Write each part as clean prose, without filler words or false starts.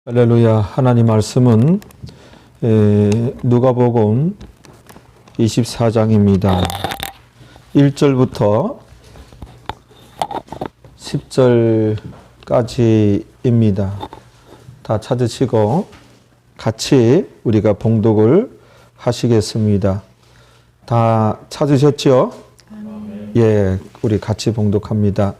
할렐루야. 하나님 말씀은 누가복음 24장입니다. 1절부터 10절까지입니다. 다 찾으시고 같이 우리가 봉독을 하시겠습니다. 다 찾으셨죠? 예, 우리 같이 봉독합니다.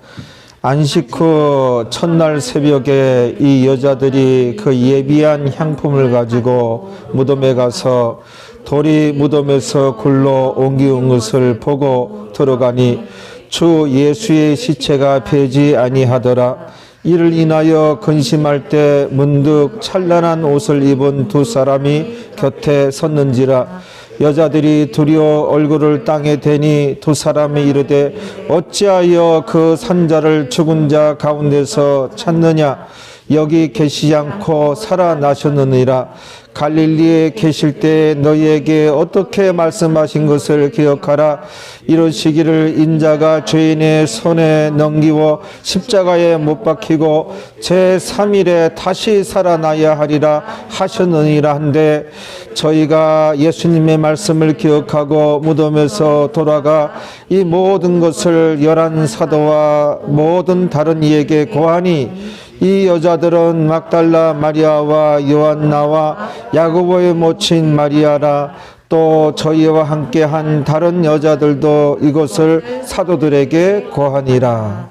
안식 후 첫날 새벽에 이 여자들이 그 예비한 향품을 가지고 무덤에 가서 돌이 무덤에서 굴러 옮기운 것을 보고 들어가니 주 예수의 시체가 배지 아니하더라. 이를 인하여 근심할 때 문득 찬란한 옷을 입은 두 사람이 곁에 섰는지라. 여자들이 두려워 얼굴을 땅에 대니 두 사람이 이르되 어찌하여 그 산자를 죽은 자 가운데서 찾느냐. 여기 계시지 않고 살아나셨느니라. 갈릴리에 계실 때 너희에게 어떻게 말씀하신 것을 기억하라. 이르시기를 인자가 죄인의 손에 넘기워 십자가에 못 박히고 제3일에 다시 살아나야 하리라 하셨느니라 한데, 저희가 예수님의 말씀을 기억하고 무덤에서 돌아가 이 모든 것을 11 사도와 모든 다른 이에게 고하니, 이 여자들은 막달라 마리아와 요한나와 야고보의 모친 마리아라. 또 저희와 함께한 다른 여자들도 이것을 사도들에게 고하니라.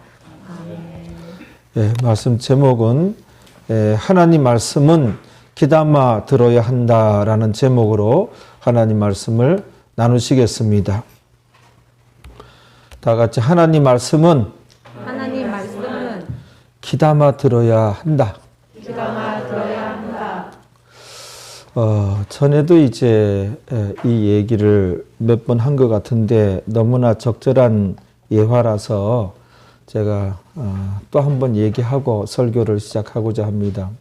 예, 말씀 제목은 하나님 말씀은 귀담아 들어야 한다라는 제목으로 하나님 말씀을 나누시겠습니다. 다 같이 하나님 말씀은 귀담아 들어야 한다. 귀담아 들어야 한다. 전에도 이제 이 얘기를 몇 번 한 것 같은데 너무나 적절한 예화라서 제가 또 한 번 얘기하고 설교를 시작하고자 합니다.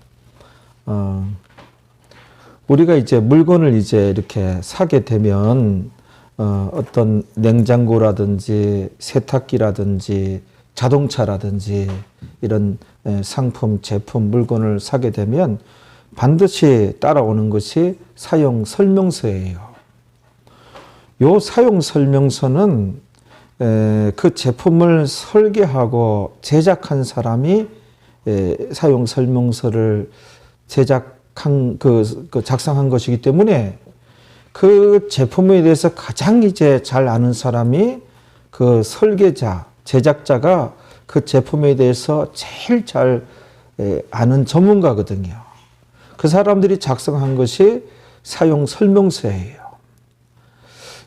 우리가 이제 물건을 이제 이렇게 사게 되면 어떤 냉장고라든지 세탁기라든지 자동차라든지 이런 상품, 제품, 물건을 사게 되면 반드시 따라오는 것이 사용 설명서예요. 요 사용 설명서는 그 제품을 설계하고 제작한 사람이 사용 설명서를 작성한 것이기 때문에 그 제품에 대해서 가장 이제 잘 아는 사람이 그 설계자, 제작자가 그 제품에 대해서 제일 잘 아는 전문가거든요. 그 사람들이 작성한 것이 사용 설명서예요.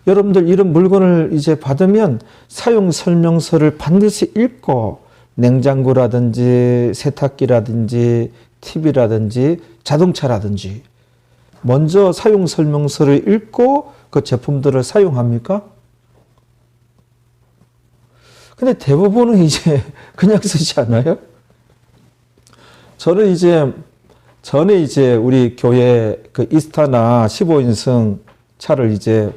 여러분들 이런 물건을 이제 받으면 사용 설명서를 반드시 읽고 냉장고라든지 세탁기라든지 TV라든지 자동차라든지 먼저 사용 설명서를 읽고 그 제품들을 사용합니까? 근데 대부분은 이제 그냥 쓰지 않아요? 저는 이제 전에 이제 우리 교회 그 이스타나 15인승 차를 이제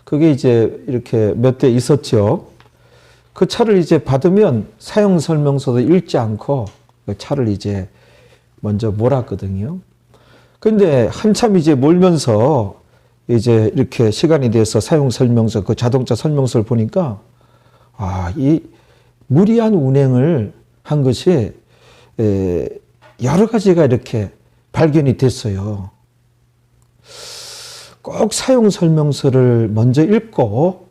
그게 이제 이렇게 몇 대 있었죠. 그 차를 이제 받으면 사용 설명서도 읽지 않고 그 차를 이제 먼저 몰았거든요. 근데 한참 이제 몰면서 이제 이렇게 시간이 돼서 사용 설명서, 그 자동차 설명서를 보니까 이 무리한 운행을 한 것이 여러 가지가 이렇게 발견이 됐어요. 꼭 사용 설명서를 먼저 읽고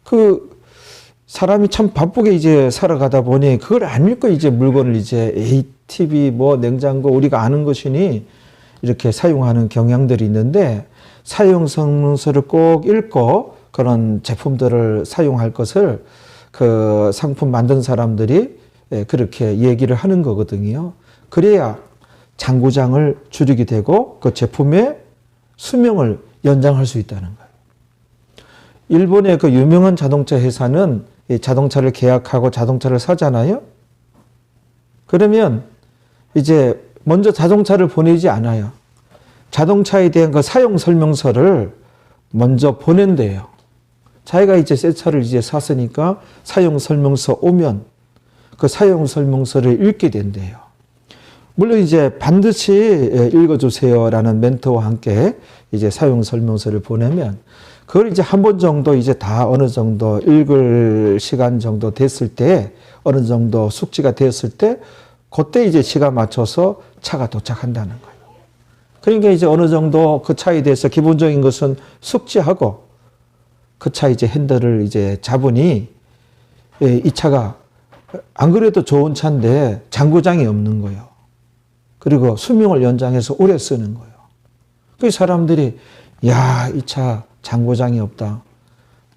그 사람이 참 바쁘게 이제 살아가다 보니 그걸 안 읽고 이제 물건을 이제 ATV 뭐 냉장고 우리가 아는 것이니 이렇게 사용하는 경향들이 있는데, 사용 설명서를 꼭 읽고 그런 제품들을 사용할 것을 그 상품 만든 사람들이 그렇게 얘기를 하는 거거든요. 그래야 장구장을 줄이게 되고 그 제품의 수명을 연장할 수 있다는 거예요. 일본의 그 유명한 자동차 회사는 이 자동차를 계약하고 자동차를 사잖아요. 그러면 이제 먼저 자동차를 보내지 않아요. 자동차에 대한 그 사용 설명서를 먼저 보낸대요. 자기가 이제 새 차를 이제 샀으니까 사용 설명서 오면 그 사용 설명서를 읽게 된대요. 물론 이제 반드시 읽어주세요라는 멘토와 함께 이제 사용 설명서를 보내면 그걸 이제 한 번 정도 이제 다 어느 정도 읽을 시간 정도 됐을 때 어느 정도 숙지가 됐을 때 그때 이제 시간 맞춰서 차가 도착한다는 거예요. 그러니까 이제 어느 정도 그 차에 대해서 기본적인 것은 숙지하고 그 차 이제 핸들을 이제 잡으니 이 차가 안 그래도 좋은 차인데 장고장이 없는 거예요. 그리고 수명을 연장해서 오래 쓰는 거예요. 그 사람들이 야, 이 차 장고장이 없다.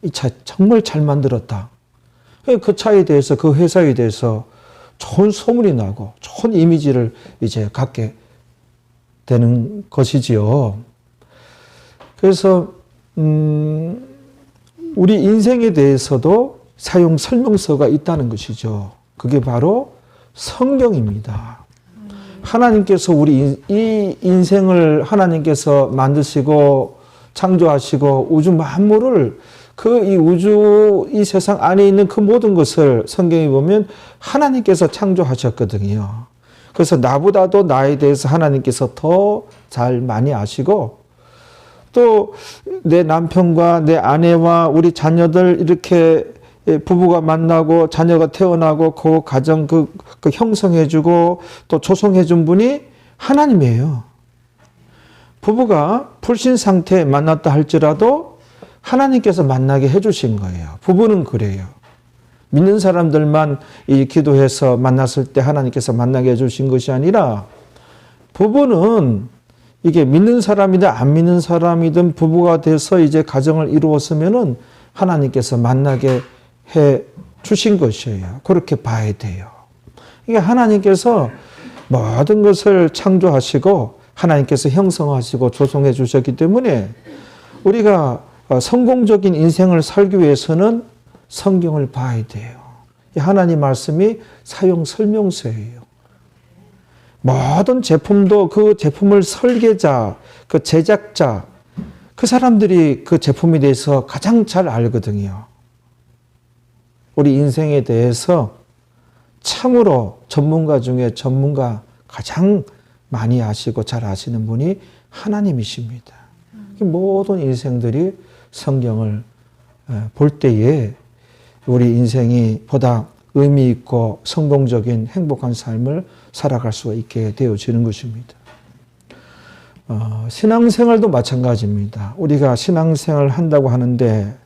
이 차 정말 잘 만들었다. 그 차에 대해서 그 회사에 대해서 좋은 소문이 나고 좋은 이미지를 이제 갖게 되는 것이지요. 그래서 우리 인생에 대해서도 사용 설명서가 있다는 것이죠. 그게 바로 성경입니다. 하나님께서 우리 이 인생을 하나님께서 만드시고 창조하시고 우주 만물을 그 이 우주 이 세상 안에 있는 그 모든 것을 성경에 보면 하나님께서 창조하셨거든요. 그래서 나보다도 나에 대해서 하나님께서 더 잘 많이 아시고 또 내 남편과 내 아내와 우리 자녀들 이렇게 부부가 만나고 자녀가 태어나고 그 가정 그 형성해주고 또 조성해준 분이 하나님이에요. 부부가 불신 상태에 만났다 할지라도 하나님께서 만나게 해주신 거예요. 부부는 그래요. 믿는 사람들만 이 기도해서 만났을 때 하나님께서 만나게 해주신 것이 아니라 부부는 이게 믿는 사람이든 안 믿는 사람이든 부부가 돼서 이제 가정을 이루었으면은 하나님께서 만나게 해 주신 것이에요. 그렇게 봐야 돼요. 이게 하나님께서 모든 것을 창조하시고 하나님께서 형성하시고 조성해 주셨기 때문에 우리가 성공적인 인생을 살기 위해서는 성경을 봐야 돼요. 하나님 말씀이 사용 설명서예요. 모든 제품도 그 제품을 설계자, 그 제작자, 그 사람들이 그 제품에 대해서 가장 잘 알거든요. 우리 인생에 대해서 참으로 전문가 중에 전문가 가장 많이 아시고 잘 아시는 분이 하나님이십니다. 모든 인생들이 성경을 볼 때에 우리 인생이 보다 의미 있고 성공적인 행복한 삶을 살아갈 수 있게 되어지는 것입니다. 신앙생활도 마찬가지입니다. 우리가 신앙생활을 한다고 하는데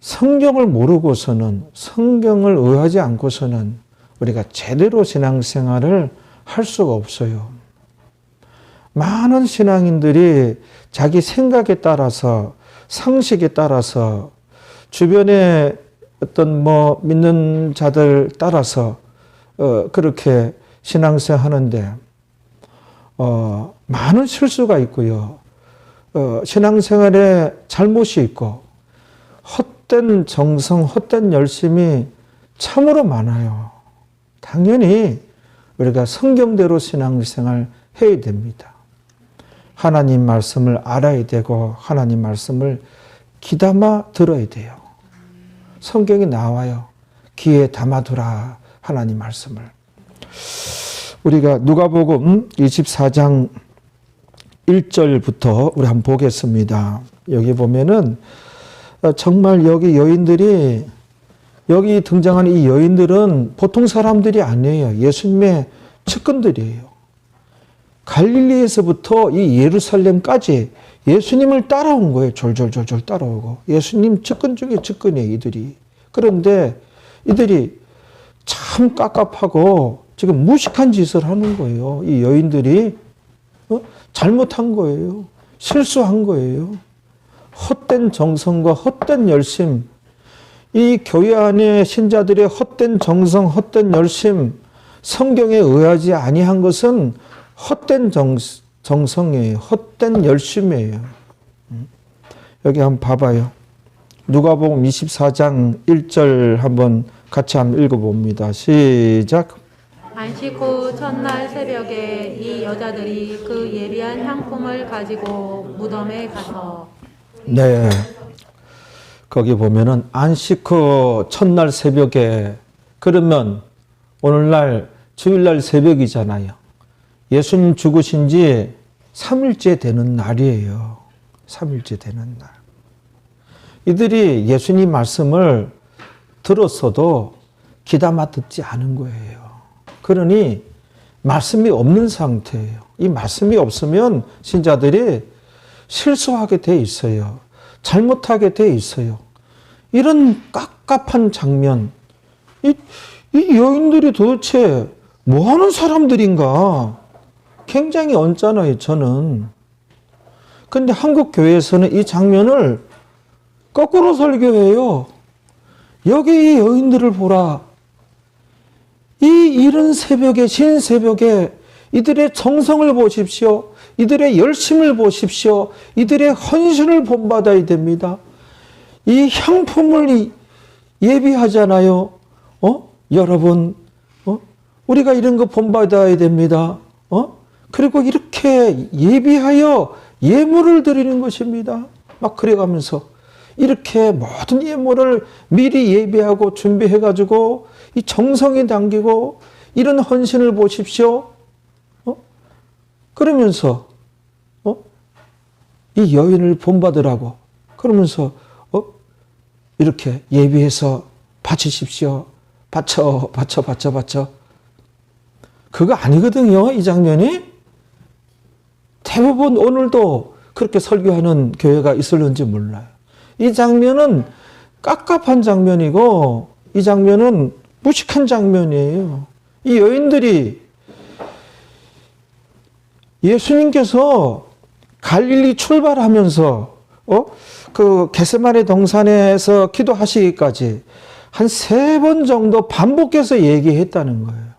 성경을 모르고서는 성경을 의하지 않고서는 우리가 제대로 신앙생활을 할 수가 없어요. 많은 신앙인들이 자기 생각에 따라서 상식에 따라서 주변에 어떤 믿는 자들 따라서 그렇게 신앙생활 하는데 많은 실수가 있고요. 신앙생활에 잘못이 있고 헛된 정성, 헛된 열심이 참으로 많아요. 당연히 우리가 성경대로 신앙생활 해야 됩니다. 하나님 말씀을 알아야 되고 하나님 말씀을 귀담아 들어야 돼요. 성경이 나와요. 귀에 담아두라 하나님 말씀을. 우리가 누가복음 24장 1절부터 우리 한번 보겠습니다. 여기 보면은 정말 여기 여인들이 여기 등장하는 이 여인들은 보통 사람들이 아니에요. 예수님의 측근들이에요. 갈릴리에서부터 이 예루살렘까지 예수님을 따라온 거예요. 졸졸졸졸 따라오고. 예수님 측근 중에 측근이에요, 이들이. 그런데 이들이 참 깝깝하고 지금 무식한 짓을 하는 거예요. 이 여인들이 잘못한 거예요. 실수한 거예요. 헛된 정성과 헛된 열심, 이 교회 안에 신자들의 헛된 정성, 헛된 열심, 성경에 의하지 아니한 것은 헛된 정성이에요. 헛된 열심이에요. 여기 한번 봐봐요. 누가복음 24장 1절 한번 같이 한번 읽어봅니다. 시작. 안식 후 첫날 새벽에 이 여자들이 그 예비한 향품을 가지고 무덤에 가서 네. 거기 보면은 안식 후 첫날 새벽에 그러면 오늘날 주일날 새벽이잖아요. 예수님 죽으신 지 3일째 되는 날이에요. 3일째 되는 날. 이들이 예수님 말씀을 들었어도 귀담아 듣지 않은 거예요. 그러니 말씀이 없는 상태예요. 이 말씀이 없으면 신자들이 실수하게 돼 있어요. 잘못하게 돼 있어요. 이런 깝깝한 장면, 이 여인들이 도대체 뭐 하는 사람들인가? 굉장히 언짢아요, 저는. 근데 한국 교회에서는 이 장면을 거꾸로 설교해요. 여기 이 여인들을 보라. 이 이른 새벽에, 신 새벽에 이들의 정성을 보십시오. 이들의 열심을 보십시오. 이들의 헌신을 본받아야 됩니다. 이 향품을 예비하잖아요. 여러분, 우리가 이런 거 본받아야 됩니다. 그리고 이렇게 예비하여 예물을 드리는 것입니다. 막 그래가면서 이렇게 모든 예물을 미리 예비하고 준비해가지고 이 정성이 담기고 이런 헌신을 보십시오. 그러면서 이 여인을 본받으라고 그러면서 이렇게 예비해서 바치십시오. 바쳐. 그거 아니거든요, 이 장면이. 대부분 오늘도 그렇게 설교하는 교회가 있을는지 몰라요. 이 장면은 깝깝한 장면이고 이 장면은 무식한 장면이에요. 이 여인들이 예수님께서 갈릴리 출발하면서 그 겟세마네 동산에서 기도하시기까지 한 3번 정도 반복해서 얘기했다는 거예요.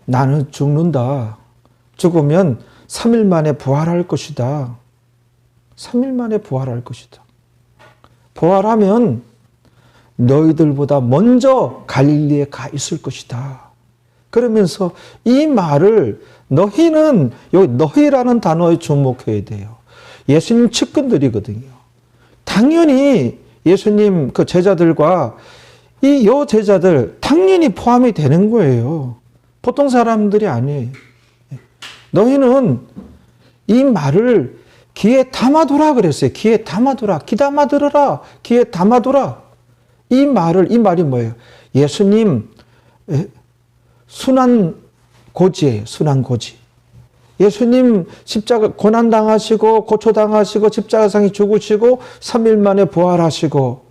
나는 죽는다. 죽으면 3일 만에 부활할 것이다. 3일 만에 부활할 것이다. 부활하면 너희들보다 먼저 갈릴리에 가 있을 것이다. 그러면서 이 말을 너희는 여기 너희라는 단어에 주목해야 돼요. 예수님 측근들이거든요. 당연히 예수님 그 제자들과 이 여제자들 당연히 포함이 되는 거예요. 보통 사람들이 아니에요. 너희는 이 말을 귀에 담아두라 그랬어요. 귀에 담아두라. 귀담아 들어라. 귀에 담아두라. 이 말이 뭐예요? 예수님 순환 고지예요. 순환 고지. 예수님 십자가 고난당하시고 고초당하시고 십자가상에 죽으시고 3일 만에 부활하시고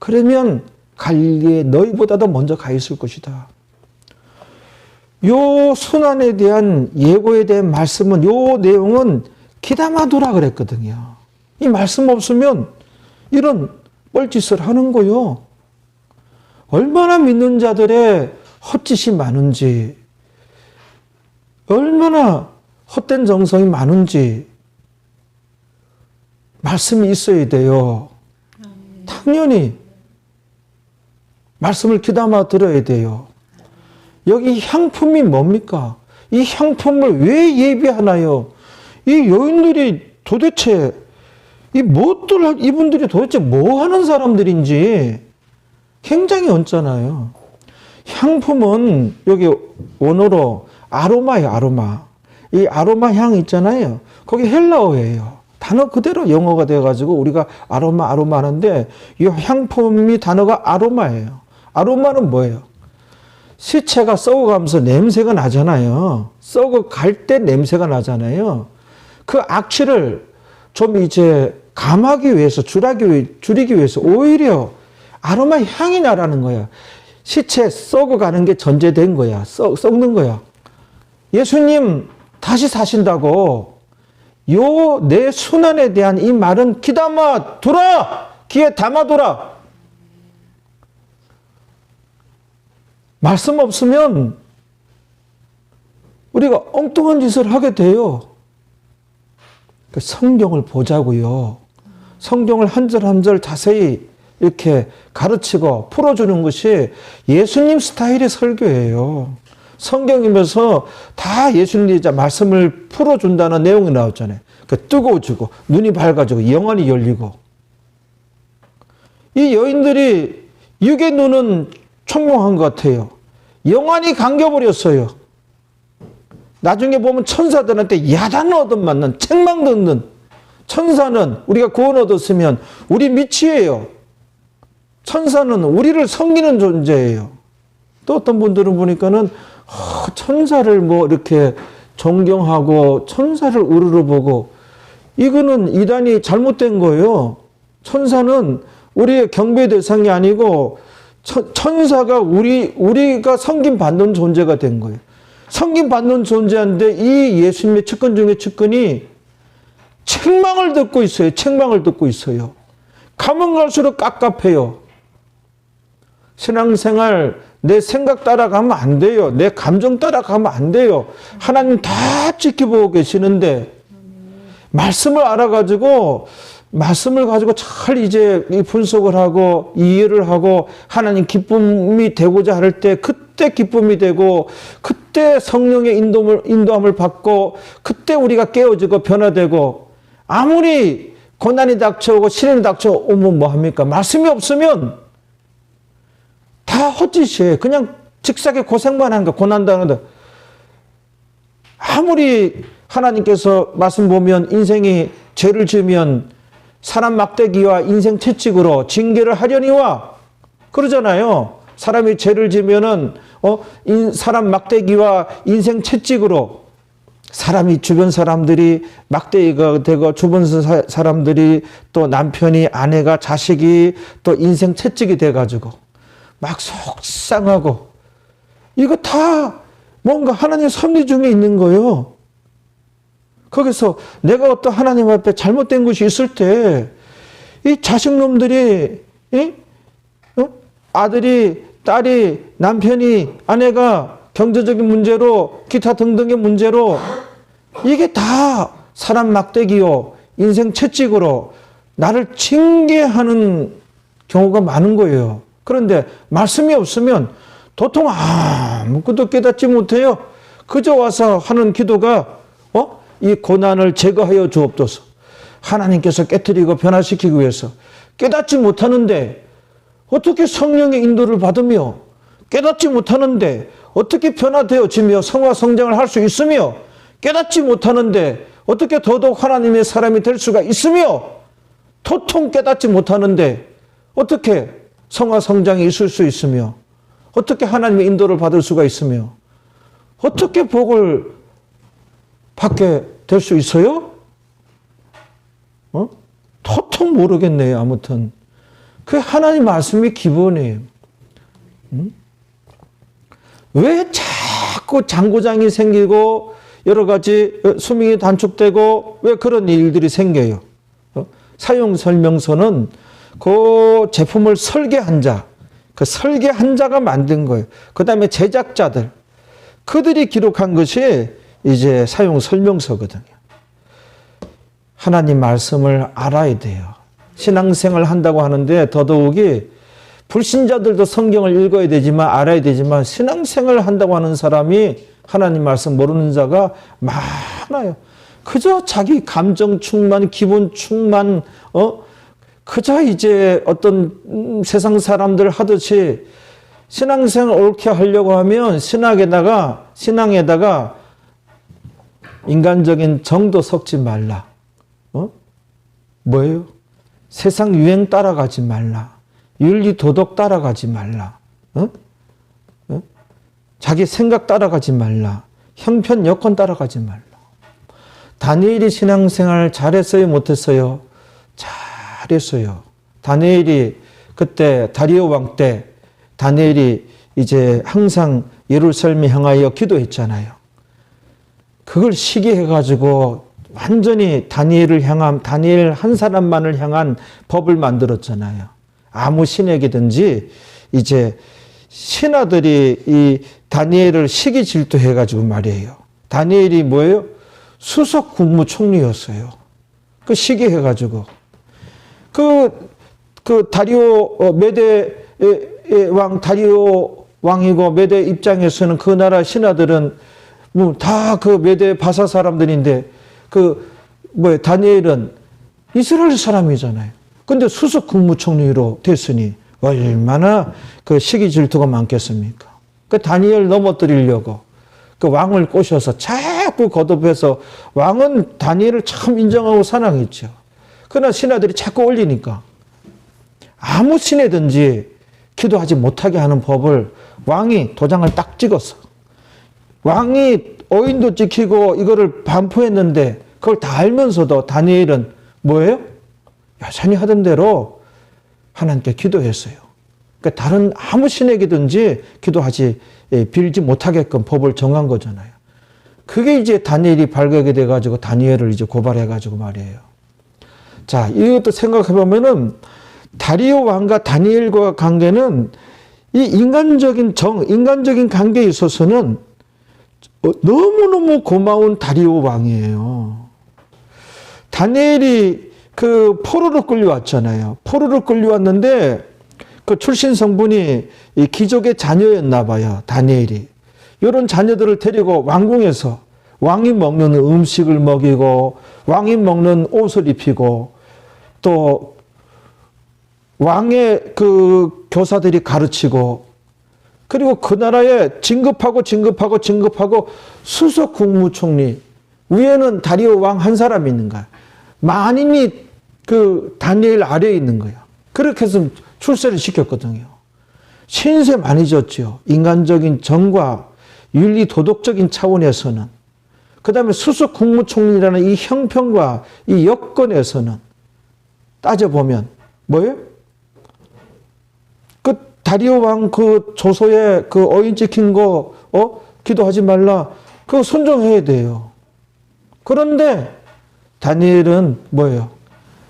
그러면 갈릴리에 너희보다도 먼저 가 있을 것이다. 요 순환에 대한 예고에 대한 말씀은 요 내용은 귀담아두라 그랬거든요. 이 말씀 없으면 이런 뻘짓을 하는 거요. 얼마나 믿는 자들의 헛짓이 많은지, 얼마나 헛된 정성이 많은지 말씀이 있어야 돼요. 당연히 말씀을 귀담아 들어야 돼요. 여기 향품이 뭡니까? 이 향품을 왜 예비하나요? 이 여인들이 도대체 이분들이 도대체 뭐 하는 사람들인지 굉장히 언짢아요. 향품은 여기 원어로 아로마예요, 아로마. 이 아로마 향 있잖아요. 거기 헬라어예요. 단어 그대로 영어가 돼가지고 우리가 아로마 하는데 이 향품이 단어가 아로마예요. 아로마는 뭐예요? 시체가 썩어가면서 냄새가 나잖아요. 썩어갈 때 냄새가 나잖아요. 그 악취를 좀 이제 감하기 위해서, 줄이기 위해서 오히려 아로마 향이 나라는 거야. 시체 썩어가는 게 전제된 거야. 썩는 거야. 예수님 다시 사신다고 요 내 순환에 대한 이 말은 귀담아 두라! 귀에 담아두라! 말씀 없으면 우리가 엉뚱한 짓을 하게 돼요. 성경을 보자고요. 성경을 한 절 한 절 자세히 이렇게 가르치고 풀어주는 것이 예수님 스타일의 설교예요. 성경이면서 다 예수님 말씀을 풀어준다는 내용이 나왔잖아요. 뜨거워지고 눈이 밝아지고 영안이 열리고 이 여인들이 육의 눈은 총명한 것 같아요. 영안이 감겨버렸어요. 나중에 보면 천사들한테 야단 얻어맞는 책망 듣는 천사는 우리가 구원 얻었으면 우리 밑이에요. 천사는 우리를 섬기는 존재예요. 또 어떤 분들은 보니까는 천사를 뭐 이렇게 존경하고 천사를 우르르 보고 이거는 이단이 잘못된 거예요. 천사는 우리의 경배 대상이 아니고 천사가 우리가 섬김받는 존재가 된 거예요. 섬김받는 존재인데 이 예수님의 측근 중에 측근이 책망을 듣고 있어요. 책망을 듣고 있어요. 가면 갈수록 깝깝해요. 신앙생활 내 생각 따라가면 안 돼요. 내 감정 따라가면 안 돼요. 하나님 다 지켜보고 계시는데 말씀을 알아가지고 말씀을 가지고 잘 이제 분석을 하고 이해를 하고 하나님 기쁨이 되고자 할 때 그때 기쁨이 되고 그때 성령의 인도함을 받고 그때 우리가 깨어지고 변화되고 아무리 고난이 닥쳐오고 시련이 닥쳐오면 뭐합니까? 말씀이 없으면 다 헛짓이에요. 그냥 직사게 고생만 하는 거 고난당한다. 아무리 하나님께서 말씀 보면 인생이 죄를 지으면 사람 막대기와 인생 채찍으로 징계를 하려니와 그러잖아요. 사람이 죄를 지으면은 사람 막대기와 인생 채찍으로 사람이 주변 사람들이 막대기가 되고 주변 사람들이 또 남편이 아내가 자식이 또 인생 채찍이 돼가지고 막 속상하고 이거 다 뭔가 하나님의 섭리 중에 있는 거예요. 거기서 내가 어떤 하나님 앞에 잘못된 것이 있을 때 이 자식놈들이 아들이 딸이 남편이 아내가 경제적인 문제로 기타 등등의 문제로 이게 다 사람 막대기요 인생 채찍으로 나를 징계하는 경우가 많은 거예요. 그런데 말씀이 없으면 도통 아무것도 깨닫지 못해요. 그저 와서 하는 기도가 이 고난을 제거하여 주옵소서. 하나님께서 깨트리고 변화시키기 위해서 깨닫지 못하는데 어떻게 성령의 인도를 받으며 깨닫지 못하는데 어떻게 변화되어지며 성화 성장을 할 수 있으며 깨닫지 못하는데 어떻게 더더욱 하나님의 사람이 될 수가 있으며 도통 깨닫지 못하는데 어떻게 성화 성장이 있을 수 있으며 어떻게 하나님의 인도를 받을 수가 있으며 어떻게 복을 받게 될 수 있어요? 도통 모르겠네요. 아무튼 그 하나님 말씀이 기본이에요. 왜 자꾸 장고장이 생기고 여러 가지 수명이 단축되고 왜 그런 일들이 생겨요? 사용 설명서는 그 제품을 설계한 자, 그 설계한 자가 만든 거예요. 그 다음에 제작자들, 그들이 기록한 것이 이제 사용 설명서거든요. 하나님 말씀을 알아야 돼요. 신앙생활을 한다고 하는데 더더욱이 불신자들도 성경을 읽어야 되지만 알아야 되지만 신앙생활을 한다고 하는 사람이 하나님 말씀 모르는 자가 많아요. 그저 자기 감정 충만, 기분 충만, 그저 이제 어떤 세상 사람들 하듯이 신앙생활 옳게 하려고 하면 신앙에다가 인간적인 정도 섞지 말라. 뭐예요? 세상 유행 따라가지 말라. 윤리 도덕 따라가지 말라. 자기 생각 따라가지 말라. 형편 여건 따라가지 말라. 다니엘이 신앙생활 잘했어요? 못했어요? 잘했어요. 다니엘이 그때 다리오 왕 때 다니엘이 이제 항상 예루살렘 향하여 기도했잖아요. 그걸 시기해가지고 완전히 다니엘 한 사람만을 향한 법을 만들었잖아요. 아무 신에게든지 이제 신하들이 이 다니엘을 시기 질투해가지고 말이에요. 다니엘이 뭐예요? 수석 국무총리였어요. 그 시기해가지고. 그 다리오 메대 왕 다리오 왕이고 메대 입장에서는 그 나라 신하들은 뭐 다 그 메대 바사 사람들인데 다니엘은 이스라엘 사람이잖아요. 근데 수석 국무총리로 됐으니 얼마나 그 시기 질투가 많겠습니까? 그 다니엘 넘어뜨리려고 그 왕을 꼬셔서 잘 자꾸 거듭해서 왕은 다니엘을 참 인정하고 사랑했죠. 그러나 신하들이 자꾸 올리니까 아무 신하든지 기도하지 못하게 하는 법을 왕이 도장을 딱 찍었어. 왕이 어인도 지키고 이거를 반포했는데 그걸 다 알면서도 다니엘은 뭐예요? 여전히 하던 대로 하나님께 기도했어요. 그러니까 다른 아무 신에게든지 기도하지 빌지 못하게끔 법을 정한 거잖아요. 그게 이제 다니엘이 발각이 돼가지고 다니엘을 이제 고발해가지고 말이에요. 자, 이것도 생각해보면은 다리오 왕과 다니엘과 관계는 이 인간적인 인간적인 관계에 있어서는 너무너무 고마운 다리오 왕이에요. 다니엘이 그 포로로 끌려왔잖아요. 포로로 끌려왔는데 그 출신 성분이 이 귀족의 자녀였나 봐요. 다니엘이. 이런 자녀들을 데리고 왕궁에서 왕이 먹는 음식을 먹이고 왕이 먹는 옷을 입히고 또 왕의 그 교사들이 가르치고 그리고 그 나라에 진급하고 수석 국무총리 위에는 다리오 왕 한 사람이 있는 거야. 만인이 그 다니엘 아래에 있는 거야. 그렇게 해서 출세를 시켰거든요. 신세 많이 졌죠. 인간적인 정과 윤리 도덕적인 차원에서는. 그 다음에 수석 국무총리라는 이 형편과 이 여건에서는 따져보면 뭐예요? 그 다리오 왕 그 조서에 그 어인 찍힌 거 기도하지 말라 그거 순종해야 돼요. 그런데 다니엘은 뭐예요?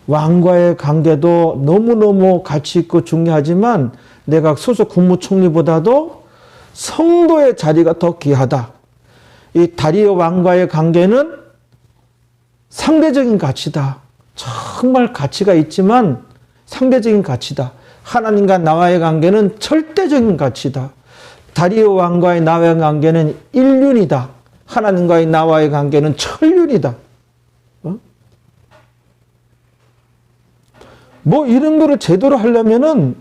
왕과의 관계도 너무너무 가치 있고 중요하지만 내가 수석 국무총리보다도 성도의 자리가 더 귀하다. 이 다리오 왕과의 관계는 상대적인 가치다. 정말 가치가 있지만 상대적인 가치다. 하나님과 나와의 관계는 절대적인 가치다. 다리오 왕과의 나와의 관계는 일륜이다. 하나님과의 나와의 관계는 천륜이다. 뭐 이런 거를 제대로 하려면은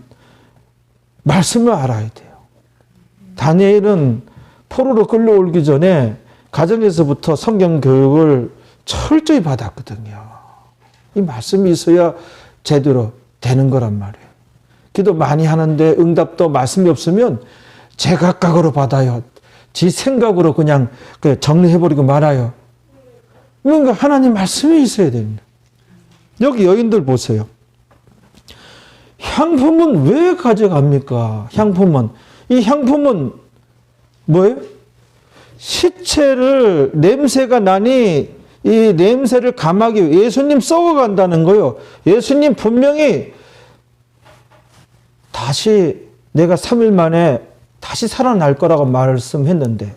말씀을 알아야 돼요. 다니엘은 포로로 끌려오기 전에 가정에서부터 성경 교육을 철저히 받았거든요. 이 말씀이 있어야 제대로 되는 거란 말이에요. 기도 많이 하는데 응답도 말씀이 없으면 제각각으로 받아요. 지 생각으로 그냥 정리해버리고 말아요. 뭔가 하나님 말씀이 있어야 됩니다. 여기 여인들 보세요. 향품은 왜 가져갑니까? 향품은. 이 향품은 뭐예요? 시체를 냄새가 나니 이 냄새를 감하기 위해 예수님 썩어간다는 거예요. 예수님 분명히 다시 내가 3일 만에 다시 살아날 거라고 말씀했는데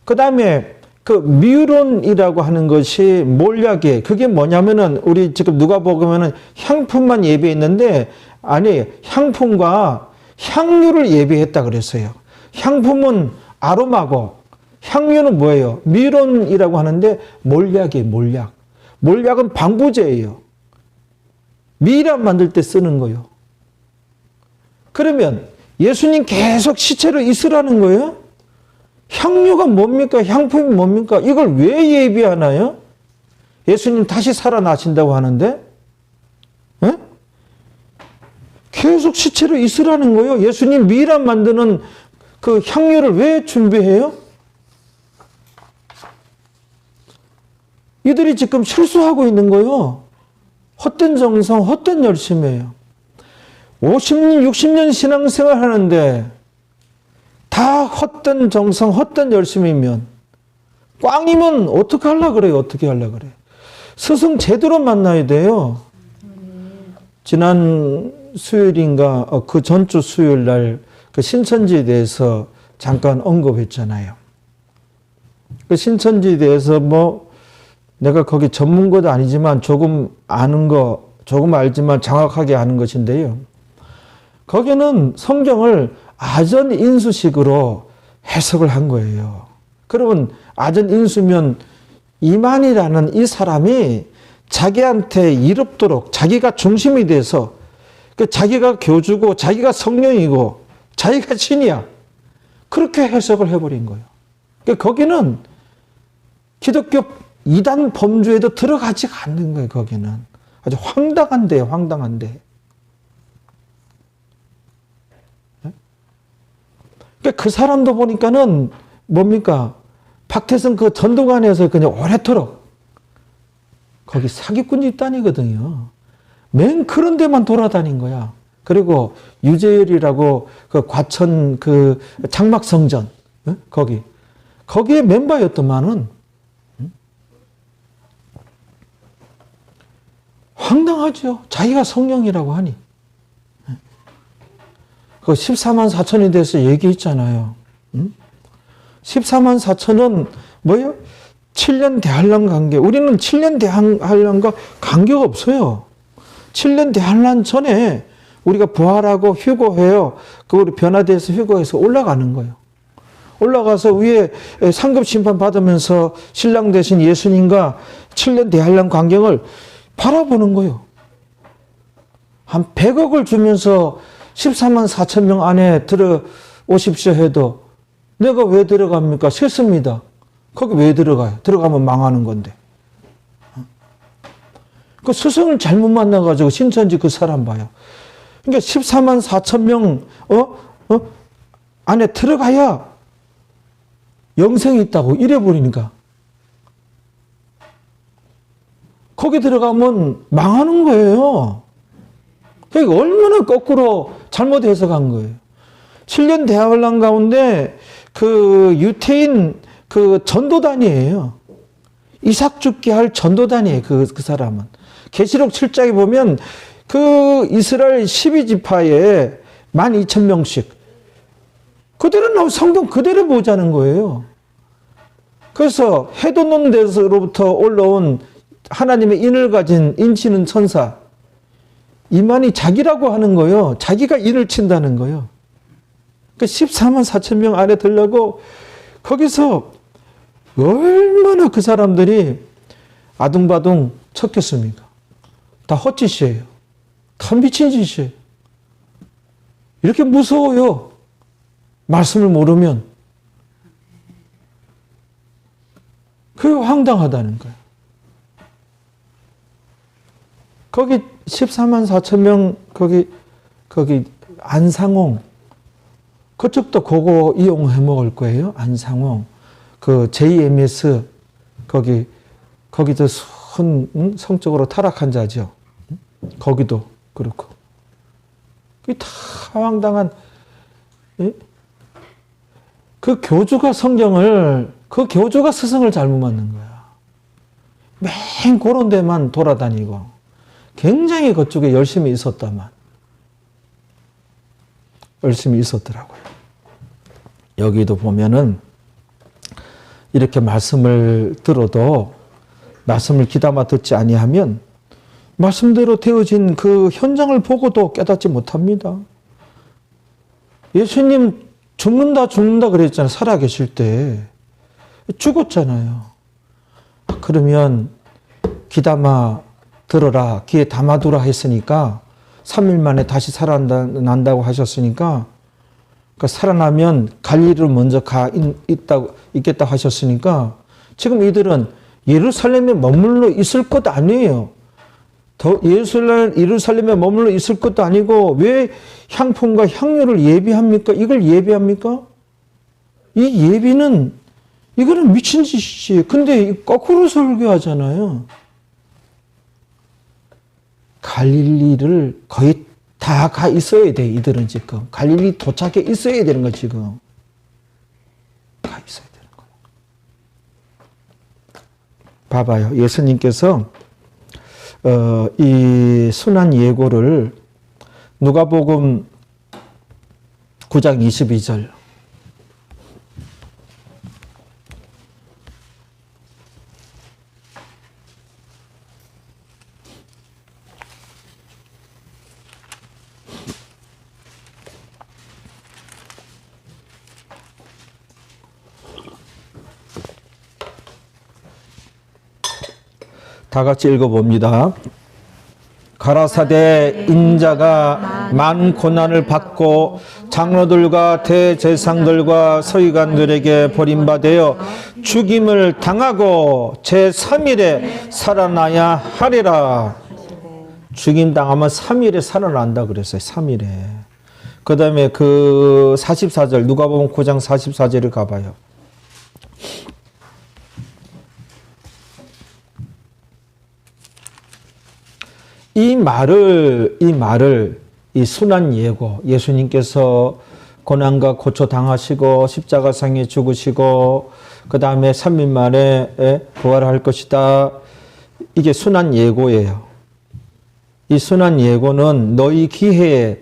그 다음에 그 미론이라고 하는 것이 몰약이에요. 그게 뭐냐면은 우리 지금 누가 보면은 향품만 예배했는데 아니 향품과 향유를 예배했다 그랬어요. 향품은 아로마고 향유는 뭐예요? 미론이라고 하는데 몰약이에요. 몰약. 몰약은 방부제예요. 미람 만들 때 쓰는 거예요. 그러면 예수님 계속 시체로 있으라는 거예요? 향유가 뭡니까? 향품이 뭡니까? 이걸 왜 예비하나요? 예수님 다시 살아나신다고 하는데 에? 계속 시체로 있으라는 거예요. 예수님 미람 만드는 그 향유를 왜 준비해요? 이들이 지금 실수하고 있는 거예요. 헛된 정성, 헛된 열심이에요. 50년, 60년 신앙생활 하는데 다 헛된 정성, 헛된 열심이면 꽝이면 어떻게 하려고 그래요? 어떻게 하려고 그래요? 스승 제대로 만나야 돼요. 지난 수요일인가 그 전주 수요일 날 그 신천지에 대해서 잠깐 언급했잖아요. 그 신천지에 대해서 뭐 내가 거기 전문가도 아니지만 조금 아는 거, 조금 알지만 정확하게 아는 것인데요. 거기는 성경을 아전인수식으로 해석을 한 거예요. 그러면 아전인수면 이만이라는 이 사람이 자기한테 이롭도록 자기가 중심이 돼서 자기가 교주고 자기가 성령이고 자기가 신이야. 그렇게 해석을 해버린 거예요. 거기는 기독교 이단 범주에도 들어가지가 않는 거예요, 거기는. 아주 황당한데요, 황당한데. 그러니까 그 사람도 보니까는 뭡니까? 박태성 그 전도관에서 그냥 오래도록 거기 사기꾼 집단이거든요. 맨 그런 데만 돌아다닌 거야. 그리고 유재열이라고 그 과천 그 장막성전, 거기에 멤버였더만은, 황당하죠. 자기가 성령이라고 하니. 그 14만 4천에 대해서 얘기했잖아요. 14만 4천은 뭐예요? 7년 대환란 관계. 우리는 7년 대환란과 관계가 없어요. 7년 대환란 전에 우리가 부활하고 휴거해요. 그 우리 변화돼서 휴거해서 올라가는 거예요. 올라가서 위에 상급 심판 받으면서 신랑 대신 예수님과 7년 대환란 광경을 바라보는 거예요. 한 100억을 주면서 14만 4천 명 안에 들어오십시오 해도 내가 왜 들어갑니까? 싫습니다. 거기 왜 들어가요? 들어가면 망하는 건데. 그 스승을 잘못 만나가지고 신천지 그 사람 봐요. 그러니까 14만 4천 명 안에 들어가야 영생이 있다고 이래버리니까. 거기 들어가면 망하는 거예요. 그러니까 얼마나 거꾸로 잘못 해석한 거예요. 7년 대환란 가운데 그 유태인 그 전도단이에요. 이삭 죽게 할 전도단이에요. 그 사람은. 계시록 7장에 보면 그 이스라엘 12지파에 12,000명씩 그대로 나온 성경 그대로 보자는 거예요. 그래서 해도 놓는 데서로부터 올라온 하나님의 인을 가진 인치는 천사 이만이 자기라고 하는 거예요. 자기가 인을 친다는 거예요. 그 14만 4천 명 안에 들려고 거기서 얼마나 그 사람들이 아둥바둥 쳤겠습니까? 다 헛짓이에요. 다 미친 짓이에요. 이렇게 무서워요. 말씀을 모르면. 그게 황당하다는 거예요. 거기 14만 4천 명 거기 안상홍 그쪽도 그거 이용해 먹을 거예요. 안상홍 그 JMS 거기도 성적으로 타락한 자죠. 거기도 그렇고 그게 다 황당한 그 교주가 그 교주가 스승을 잘못 만난 거야. 맨 그런 데만 돌아다니고 굉장히 그쪽에 열심히 있었다만 열심히 있었더라고요. 여기도 보면은 이렇게 말씀을 들어도 말씀을 귀담아 듣지 아니하면 말씀대로 되어진 그 현장을 보고도 깨닫지 못합니다. 예수님 죽는다 그랬잖아요. 살아계실 때 죽었잖아요. 그러면 귀담아 들어라, 귀에 담아두라 했으니까 3일 만에 다시 살아난다고 하셨으니까 그러니까 살아나면 갈릴리로 먼저 있겠다고 하셨으니까 지금 이들은 예루살렘에 머물러 있을 것 아니에요. 예루살렘에 머물러 있을 것도 아니고 왜 향품과 향료를 예비합니까? 이걸 예비합니까? 이 예비는 이거는 미친 짓이지. 근데 거꾸로 설교하잖아요. 갈릴리를 거의 다 가 있어야 돼, 이들은 지금. 갈릴리 도착해 있어야 되는 거, 지금. 가 있어야 되는 거야. 봐봐요. 예수님께서, 이 순환 예고를 누가복음 9장 22절. 다 같이 읽어봅니다. 가라사대 인자가 많은 고난을 받고 장로들과 대제사장들과 서기관들에게 버림받아 죽임을 당하고 제3일에 살아나야 하리라. 죽임 당하면 3일에 살아난다 그랬어요. 3일에. 그 다음에 그 44절, 누가복음 9장 44절을 가봐요. 이 말을 이 순한 예고, 예수님께서 고난과 고초 당하시고 십자가상에 죽으시고 그 다음에 3일 만에 부활할 것이다. 이게 순한 예고예요. 이 순한 예고는 너희 기회에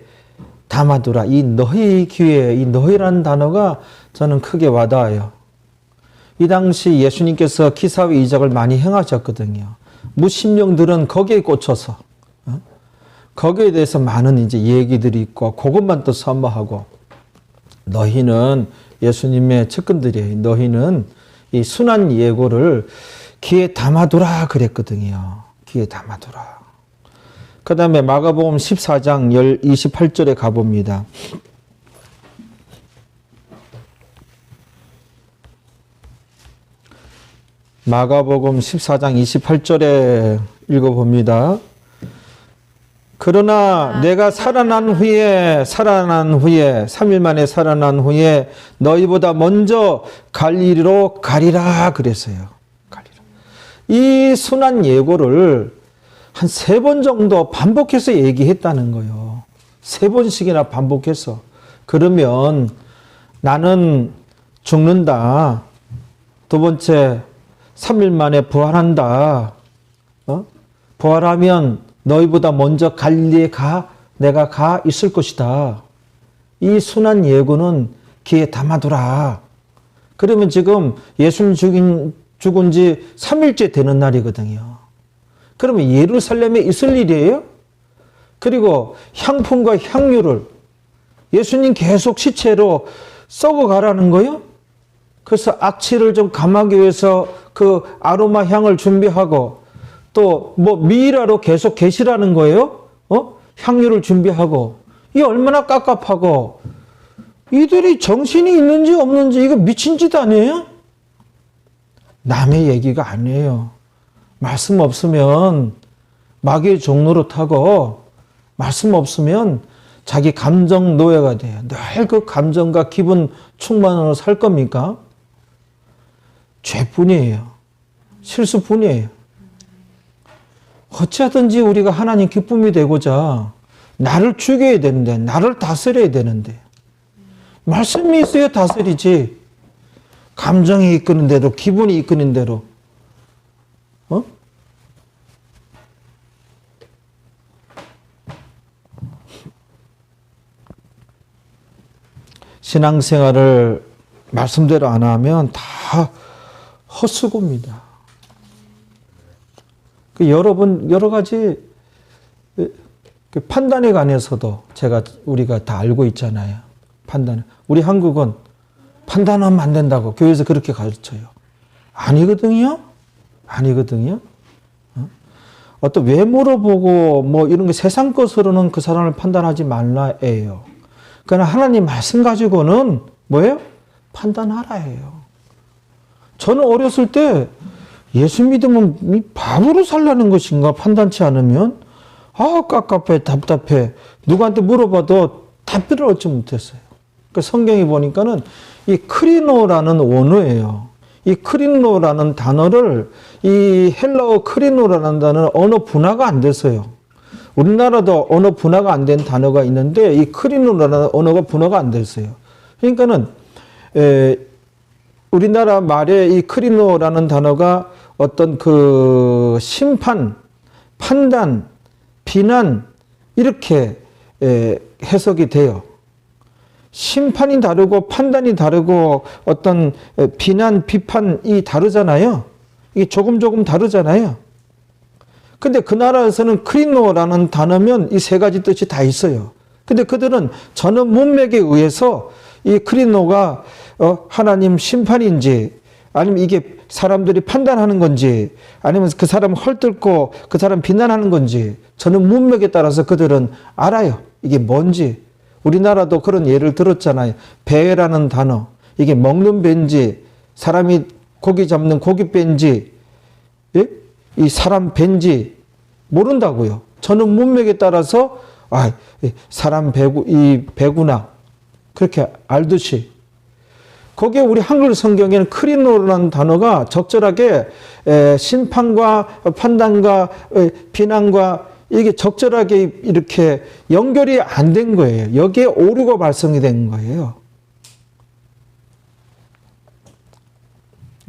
담아두라. 이 너희 기회에, 이 너희라는 단어가 저는 크게 와닿아요. 이 당시 예수님께서 기사와 이적을 많이 행하셨거든요. 무신령들은 거기에 꽂혀서 거기에 대해서 많은 이제 얘기들이 있고 그것만 또 선모하고, 너희는 예수님의 측근들이에요. 너희는 이 순한 예고를 귀에 담아두라 그랬거든요. 귀에 담아두라. 그 다음에 마가복음 14장 28절에 가봅니다. 마가복음 14장 28절에 읽어봅니다. 그러나 내가 살아난 후에 3일 만에 살아난 후에 너희보다 먼저 갈릴리로 가리라 그랬어요. 가리라. 이 순한 예고를 한 3번 정도 반복해서 얘기했다는 거예요. 3번씩이나 반복해서. 그러면 나는 죽는다. 두 번째, 3일 만에 부활한다. 부활하면 너희보다 먼저 갈릴리에 내가 가 있을 것이다. 이 순한 예고는 귀에 담아두라. 그러면 지금 예수님 죽은 지 3일째 되는 날이거든요. 그러면 예루살렘에 있을 일이에요? 그리고 향품과 향유를 예수님 계속 시체로 썩어가라는 거예요? 그래서 악취를 좀 감하기 위해서 그 아로마 향을 준비하고 또 뭐 미이라로 계속 계시라는 거예요? 향유를 준비하고. 이 얼마나 깝깝하고, 이들이 정신이 있는지 없는지 이거 미친 짓 아니에요? 남의 얘기가 아니에요. 말씀 없으면 마귀의 종로로 타고, 말씀 없으면 자기 감정 노예가 돼요. 늘 그 감정과 기분 충만으로 살 겁니까? 죄뿐이에요. 실수뿐이에요. 어찌하든지 우리가 하나님 기쁨이 되고자 나를 죽여야 되는데, 나를 다스려야 되는데, 말씀이 있어야 다스리지. 감정이 이끄는 대로, 기분이 이끄는 대로. 신앙생활을 말씀대로 안 하면 다 헛수고입니다. 여러 가지 판단에 관해서도 우리가 다 알고 있잖아요. 판단. 우리 한국은 판단하면 안 된다고 교회에서 그렇게 가르쳐요. 아니거든요. 아니거든요. 어떤 외모로 보고 뭐 이런 거 세상 것으로는 그 사람을 판단하지 말라예요. 그러나 하나님 말씀 가지고는 뭐예요? 판단하라예요. 저는 어렸을 때 예수 믿으면 바보로 살라는 것인가 판단치 않으면 깝깝해 답답해 누구한테 물어봐도 답변을 얻지 못했어요. 그 성경에 보니까는 이 크리노라는 원어예요. 이 크리노라는 단어를 이 헬라어 크리노라는 단어는 언어 분화가 안 됐어요. 우리나라도 언어 분화가 안 된 단어가 있는데 이 크리노라는 언어가 분화가 안 됐어요. 그러니까는 우리나라 말에 이 크리노라는 단어가 어떤 그 심판, 판단, 비난 이렇게 해석이 돼요. 심판이 다르고 판단이 다르고 어떤 비난, 비판이 다르잖아요. 이게 조금 다르잖아요. 근데 그 나라에서는 크리노라는 단어면 이 3가지 뜻이 다 있어요. 근데 그들은 전원 문맥에 의해서 이 크리노가 하나님 심판인지 아니면 이게 사람들이 판단하는 건지 아니면 그 사람을 헐뜯고 그 사람 비난하는 건지 저는 문맥에 따라서 그들은 알아요. 이게 뭔지. 우리나라도 그런 예를 들었잖아요. 배라는 단어. 이게 먹는 배인지 사람이 고기 잡는 고기 배인지 예? 이 사람 배인지 모른다고요. 저는 문맥에 따라서 사람 배구 이 배구나 그렇게 알듯이 거기에 우리 한글 성경에는 크리노라는 단어가 적절하게 심판과 판단과 비난과 이게 적절하게 이렇게 연결이 안 된 거예요. 여기에 오류가 발생이 된 거예요.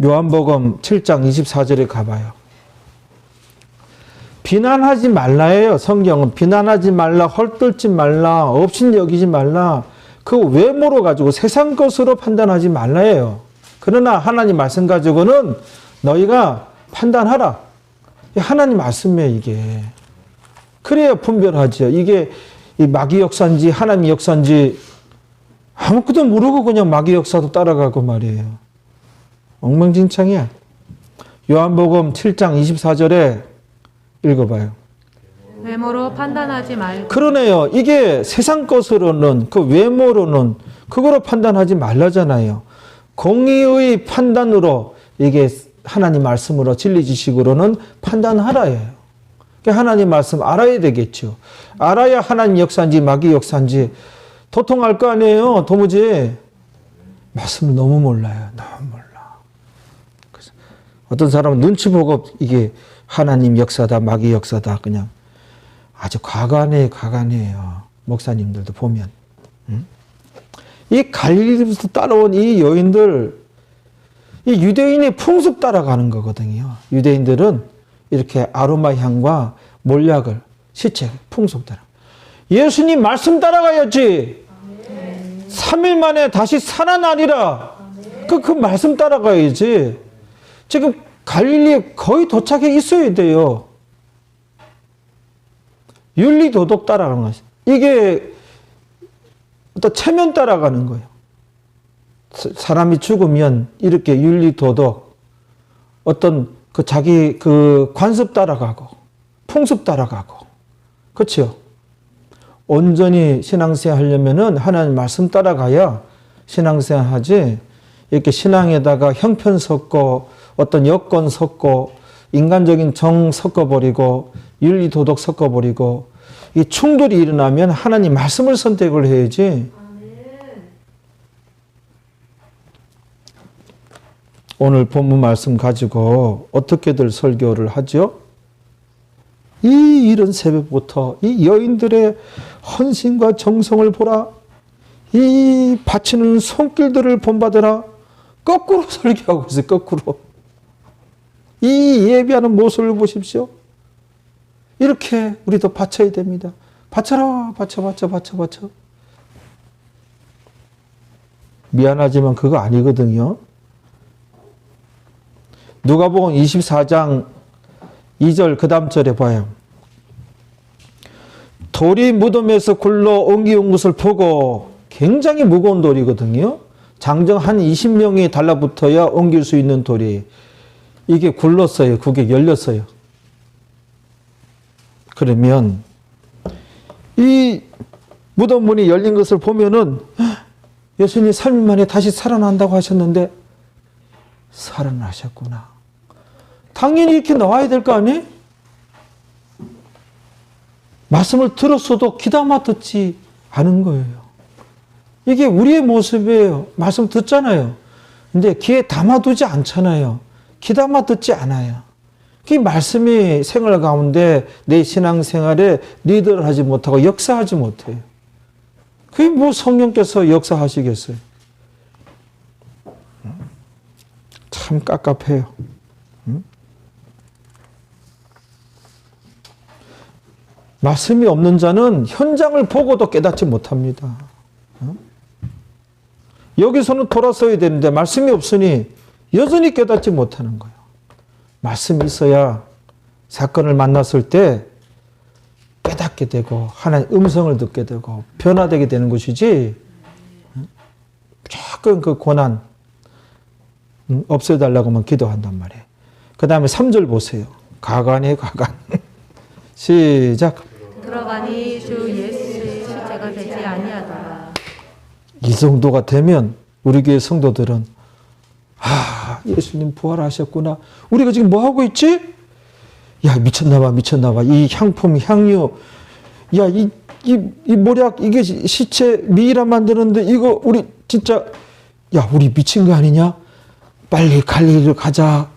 요한복음 7장 24절에 가봐요. 비난하지 말라예요. 성경은 비난하지 말라, 헐뜯지 말라, 없인 여기지 말라. 그 외모로 가지고 세상 것으로 판단하지 말라예요. 그러나 하나님 말씀 가지고는 너희가 판단하라. 하나님 말씀이에요, 이게. 그래야 분별하죠. 이게 이 마귀 역사인지 하나님 역사인지 아무것도 모르고 그냥 마귀 역사도 따라가고 말이에요. 엉망진창이야. 요한복음 7장 24절에 읽어봐요. 외모로 판단하지 말고. 그러네요. 이게 세상 것으로는 그 외모로는 그거로 판단하지 말라잖아요. 공의의 판단으로 이게 하나님 말씀으로 진리 지식으로는 판단하라예요. 하나님 말씀 알아야 되겠죠. 알아야 하나님 역사인지 마귀 역사인지 도통할 거 아니에요. 도무지 말씀을 너무 몰라요. 너무 몰라. 그래서 어떤 사람은 눈치 보고 이게 하나님 역사다 마귀 역사다 그냥 아주 과간해요. 목사님들도 보면. 이 갈릴리부터 따라온 이 여인들 이 유대인의 풍습 따라가는 거거든요. 유대인들은 이렇게 아로마 향과 몰약을 시체 풍속 따라. 예수님 말씀 따라가야지. 3일 만에 다시 살아나리라. 그 말씀 따라가야지. 지금 갈릴리에 거의 도착해 있어야 돼요. 윤리 도덕 따라가는 거죠. 이게 어떤 체면 따라가는 거예요. 사람이 죽으면 이렇게 윤리 도덕 어떤 그 자기 그 관습 따라가고 풍습 따라가고 그렇죠. 온전히 신앙생활 하려면은 하나님 말씀 따라가야 신앙생활 하지 이렇게 신앙에다가 형편 섞고 어떤 여건 섞고 인간적인 정 섞어버리고 윤리 도덕 섞어버리고 이 충돌이 일어나면 하나님 말씀을 선택을 해야지. 오늘 본문 말씀 가지고 어떻게들 설교를 하죠? 이 이른 새벽부터 이 여인들의 헌신과 정성을 보라. 이 바치는 손길들을 본받으라. 거꾸로 설교하고 있어요. 거꾸로. 이 예배하는 모습을 보십시오. 이렇게 우리도 바쳐야 됩니다. 바쳐라. 바쳐. 미안하지만 그거 아니거든요. 누가복음 24장 2절 그 다음 절에 봐요. 돌이 무덤에서 굴러 옮겨온 것을 보고 굉장히 무거운 돌이거든요. 장정 한 20명이 달라붙어야 옮길 수 있는 돌이 이게 굴렀어요. 그게 열렸어요. 그러면 이 무덤 문이 열린 것을 보면은 예수님이 3일 만에 다시 살아난다고 하셨는데 살아나셨구나. 당연히 이렇게 나와야 될 거 아니에요? 말씀을 들었어도 귀담아 듣지 않은 거예요. 이게 우리의 모습이에요. 말씀 듣잖아요. 근데 귀에 담아두지 않잖아요. 귀담아 듣지 않아요. 그 말씀이 생활 가운데 내 신앙생활에 리더를 하지 못하고 역사하지 못해요. 그게 뭐 성령께서 역사하시겠어요? 참 깝깝해요. 말씀이 없는 자는 현장을 보고도 깨닫지 못합니다. 여기서는 돌아서야 되는데 말씀이 없으니 여전히 깨닫지 못하는 거예요. 말씀이 있어야 사건을 만났을 때 깨닫게 되고 하나님의 음성을 듣게 되고 변화되게 되는 것이지 조금 그 고난 없애달라고만 기도한단 말이에요. 그 다음에 3절 보세요. 가관이에요, 가관. 시작. 들어가니 주 예수의 십자가 되지 아니하더라. 이 정도가 되면 우리 교회 성도들은 예수님 부활하셨구나. 우리가 지금 뭐 하고 있지? 야, 미쳤나 봐. 이 향품, 향유. 야, 이 모략, 이게 시체 미이라 만드는데 이거 우리 진짜, 야, 우리 미친 거 아니냐? 빨리 갈 일을 가자.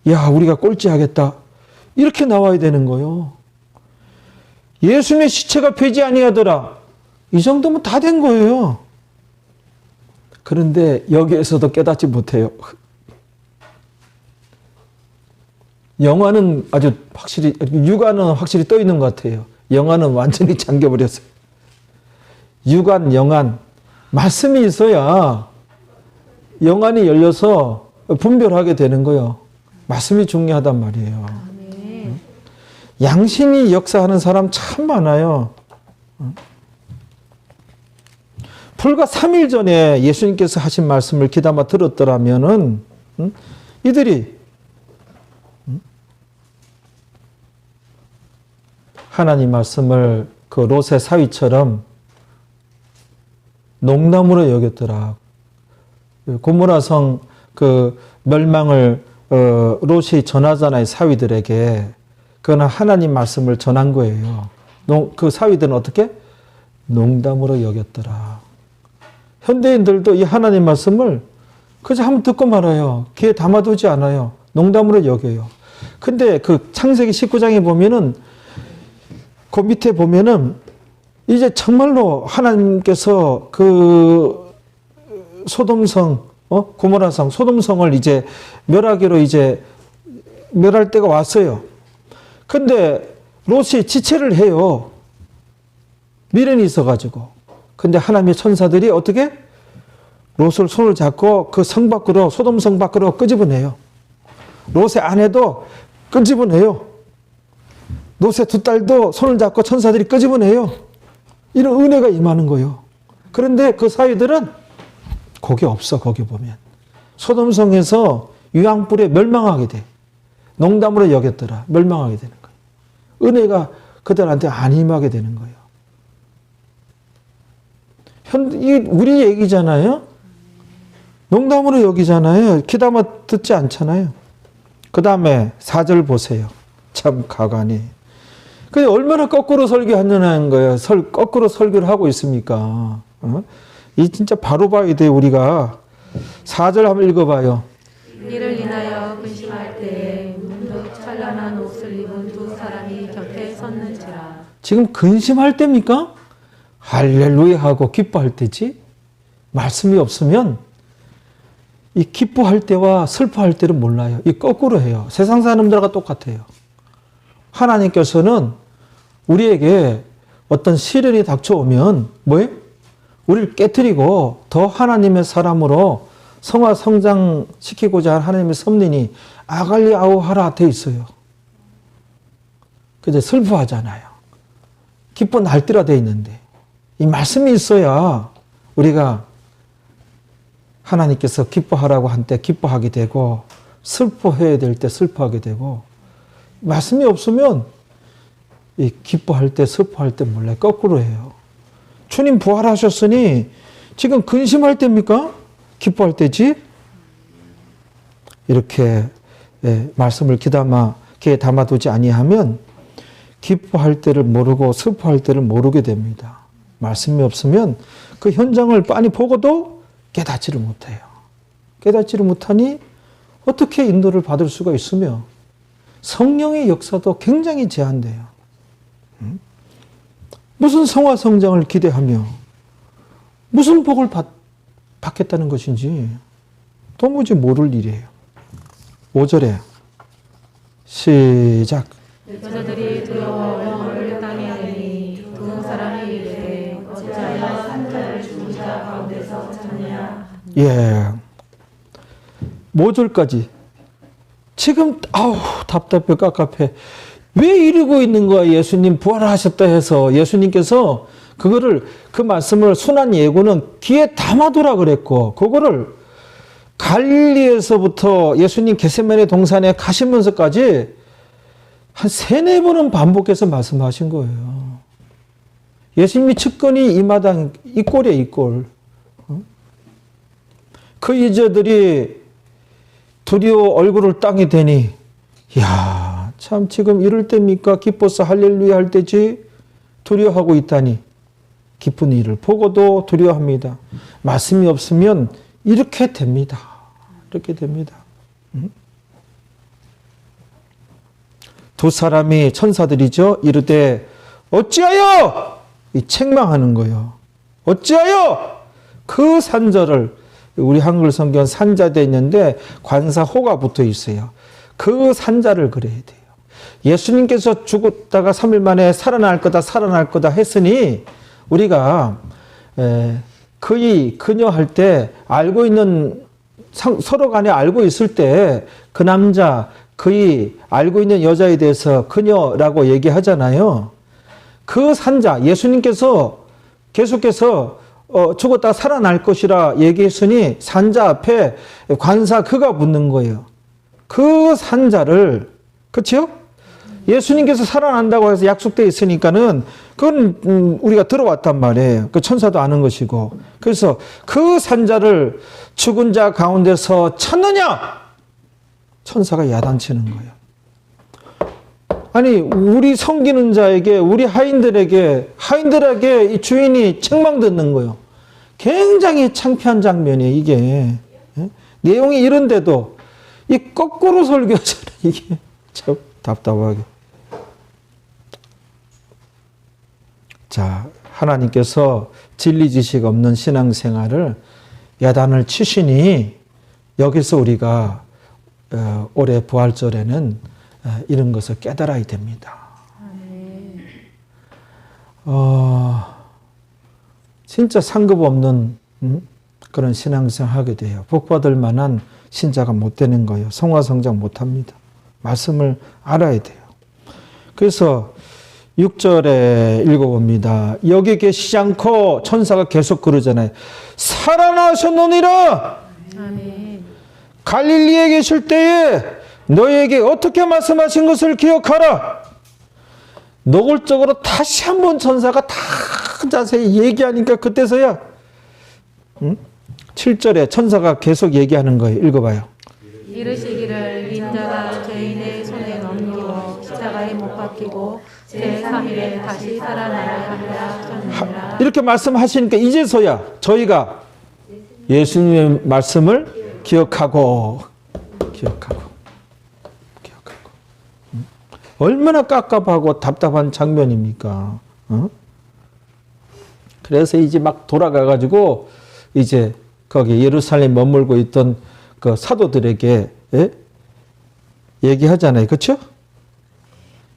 야, 우리가 꼴찌하겠다. 이렇게 나와야 되는 거요. 예수님의 시체가 폐지 아니하더라. 이 정도면 다 된 거예요. 그런데 여기에서도 깨닫지 못해요. 영화는 아주 확실히, 육안은 확실히 떠 있는 것 같아요. 영안은 완전히 잠겨버렸어요. 육안, 영안. 말씀이 있어야 영안이 열려서 분별하게 되는 거예요. 말씀이 중요하단 말이에요. 네. 양심이 역사하는 사람 참 많아요. 불과 3일 전에 예수님께서 하신 말씀을 귀담아 들었더라면은 이들이 하나님 말씀을 그 롯의 사위처럼 농담으로 여겼더라. 고모라성 그 멸망을 롯이 전하잖아요, 사위들에게. 그거는 하나님 말씀을 전한 거예요. 그 사위들은 어떻게? 농담으로 여겼더라. 현대인들도 이 하나님 말씀을 그저 한번 듣고 말아요. 귀에 담아두지 않아요. 농담으로 여겨요. 근데 그 창세기 19장에 보면은 그 밑에 보면은 이제 정말로 하나님께서 그 소돔성, 고모라성, 소돔성을 이제 멸하기로 이제 멸할 때가 왔어요. 근데 롯이 지체를 해요. 미련이 있어가지고. 근데 하나님의 천사들이 어떻게? 롯을 손을 잡고 그 성 밖으로, 소돔성 밖으로 끄집어내요. 롯의 아내도 끄집어내요. 롯의 두 딸도 손을 잡고 천사들이 끄집어내요. 이런 은혜가 임하는 거예요. 그런데 그 사위들은 거기 없어, 거기 보면. 소돔성에서 유황불에 멸망하게 돼. 농담으로 여겼더라. 멸망하게 되는 거예요. 은혜가 그들한테 안 임하게 되는 거예요. 우리 얘기잖아요. 농담으로 여기잖아요. 귀담아 듣지 않잖아요. 그 다음에 4절 보세요. 참 가관이. 근데 얼마나 거꾸로 설교하느냐는 거예요. 거꾸로 설교를 하고 있습니까? 이 진짜 바로 봐야 돼, 우리가. 4절 한번 읽어봐요. 이를 인하여 근심할 때에 문득 찬란한 옷을 입은 두 사람이 곁에 섰는지라. 지금 근심할 때입니까? 할렐루야 하고 기뻐할 때지. 말씀이 없으면 이 기뻐할 때와 슬퍼할 때를 몰라요. 이 거꾸로 해요. 세상 사람들과 똑같아요. 하나님께서는 우리에게 어떤 시련이 닥쳐오면 뭐예요? 우리를 깨트리고 더 하나님의 사람으로 성화 성장시키고자 하는 하나님의 섭린이 아갈리아오 하라 돼 있어요. 근데 슬퍼하잖아요. 기뻐 날뛰라 돼 있는데 이 말씀이 있어야 우리가 하나님께서 기뻐하라고 한 때 기뻐하게 되고 슬퍼해야 될 때 슬퍼하게 되고 말씀이 없으면 이 기뻐할 때 슬퍼할 때 몰래 거꾸로 해요. 주님 부활하셨으니 지금 근심할 때입니까? 기뻐할 때지? 이렇게 말씀을 귀에 담아두지 아니하면 기뻐할 때를 모르고 슬퍼할 때를 모르게 됩니다. 말씀이 없으면 그 현장을 빤히 보고도 깨닫지를 못해요. 깨닫지를 못하니 어떻게 인도를 받을 수가 있으며 성령의 역사도 굉장히 제한돼요. 무슨 성화 성장을 기대하며 무슨 복을 받겠다는 것인지 도무지 모를 일이에요. 5절에 시작. 여자들이 두려워 영혼을 땅에 내니 두 사람이 이르되 어찌하여 산자를 죽은 자 가운데서 찾느냐. 예. 5절까지 지금 답답해 깝깝해. 왜 이러고 있는 거야? 예수님 부활하셨다 해서 예수님께서 그 말씀을 순한 예고는 귀에 담아두라 그랬고 그거를 갈릴리에서부터 예수님 겟세마네 동산에 가시면서까지 한 3-4번은 반복해서 말씀하신 거예요. 예수님이 측근이 이 마당, 이 꼴이에요, 이 꼴. 그 여자들이 드디어 얼굴을 땅에 대니, 이야, 참 지금 이럴 때입니까? 기뻐서 할렐루야 할 때지? 두려워하고 있다니. 기쁜 일을 보고도 두려워합니다. 말씀이 없으면 이렇게 됩니다. 이렇게 됩니다. 두 사람이 천사들이죠. 이르되 어찌하여 이 책망하는 거예요. 어찌하여 그 산자를, 우리 한글 성경 산자되어 있는데 관사호가 붙어 있어요. 그 산자를 그려야 돼요. 예수님께서 죽었다가 3일 만에 살아날 거다 했으니 우리가 그의 그녀 할 때 알고 있는, 서로 간에 알고 있을 때 그 남자 그의 알고 있는 여자에 대해서 그녀라고 얘기하잖아요. 그 산자, 예수님께서 계속해서 죽었다가 살아날 것이라 얘기했으니 산자 앞에 관사 그가 붙는 거예요. 그 산자를, 그렇죠? 예수님께서 살아난다고 해서 약속되어 있으니까는 그건 우리가 들어왔단 말이에요. 그 천사도 아는 것이고. 그래서 그 산자를 죽은 자 가운데서 찾느냐? 천사가 야단치는 거예요. 아니, 우리 섬기는 자에게, 우리 하인들에게 이 주인이 책망 듣는 거예요. 굉장히 창피한 장면이에요, 이게. 내용이 이런데도 이 거꾸로 설교하잖아요, 이게. 참 답답하게. 자, 하나님께서 진리 지식 없는 신앙생활을 야단을 치시니 여기서 우리가 올해 부활절에는 이런 것을 깨달아야 됩니다. 진짜 상급 없는 그런 신앙생활 하게 돼요. 복받을 만한 신자가 못 되는 거예요. 성화성장 못 합니다. 말씀을 알아야 돼요. 그래서 6절에 읽어봅니다. 여기 계시지 않고 천사가 계속 그러잖아요. 살아나셨느니라. 아멘. 갈릴리에 계실 때에 너희에게 어떻게 말씀하신 것을 기억하라. 노골적으로 다시 한번 천사가 다 자세히 얘기하니까 그때서야 7절에 천사가 계속 얘기하는 거예요. 읽어봐요. 이르시기를 인자가 죄인의 손에 넘기고 십자가에 못 박히고 제3일에 다시 살아나야 하리라 하셨느니라. 이렇게 말씀하시니까 이제서야 저희가 예수님의 말씀을 기억하고 얼마나 깝깝하고 답답한 장면입니까? 그래서 이제 막 돌아가가지고 이제 거기 예루살렘 머물고 있던 그 사도들에게 얘기하잖아요. 그렇죠?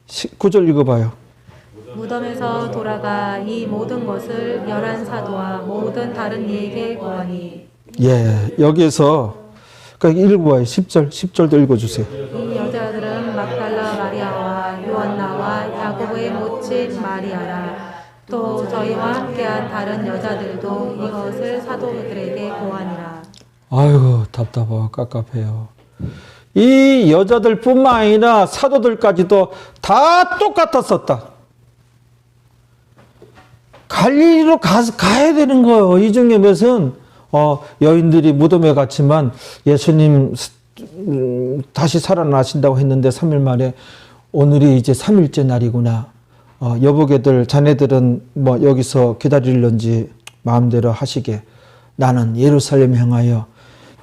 9절 읽어봐요. 무덤에서 돌아가 이 모든 것을 11사도와 모든 다른 이에게 고하니. 예, 여기에서 읽어봐요. 10절도 읽어주세요. 이 여자들은 막달라 마리아와 요한나와 야고보의 모친 마리아라. 또 저희와 함께한 다른 여자들도 이것을 사도들에게 고하니라. 아이고 답답하고 깝깝해요. 이 여자들뿐만 아니라 사도들까지도 다 똑같았었다. 갈릴리로 가야 되는 거예요. 이 중에 몇은 여인들이 무덤에 갔지만 예수님 다시 살아나신다고 했는데 3일 만에 오늘이 이제 3일째 날이구나. 여보게들 자네들은 뭐 여기서 기다릴런지 마음대로 하시게. 나는 예루살렘 향하여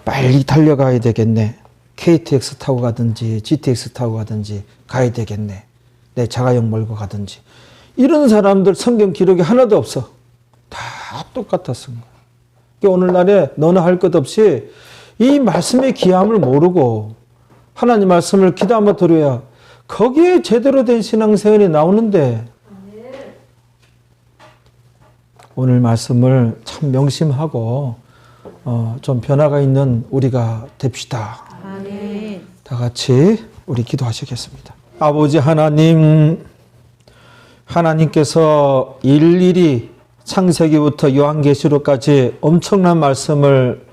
빨리 달려가야 되겠네. KTX 타고 가든지 GTX 타고 가든지 가야 되겠네. 내 자가용 몰고 가든지. 이런 사람들 성경 기록이 하나도 없어. 다 똑같았은 거야. 오늘날에 너나 할 것 없이 이 말씀의 귀함을 모르고 하나님 말씀을 기도하며 들어야 거기에 제대로 된 신앙생활이 나오는데 오늘 말씀을 참 명심하고 좀 변화가 있는 우리가 됩시다. 아멘. 다 같이 우리 기도하시겠습니다. 아버지 하나님, 하나님께서 일일이 창세기부터 요한계시록까지 엄청난 말씀을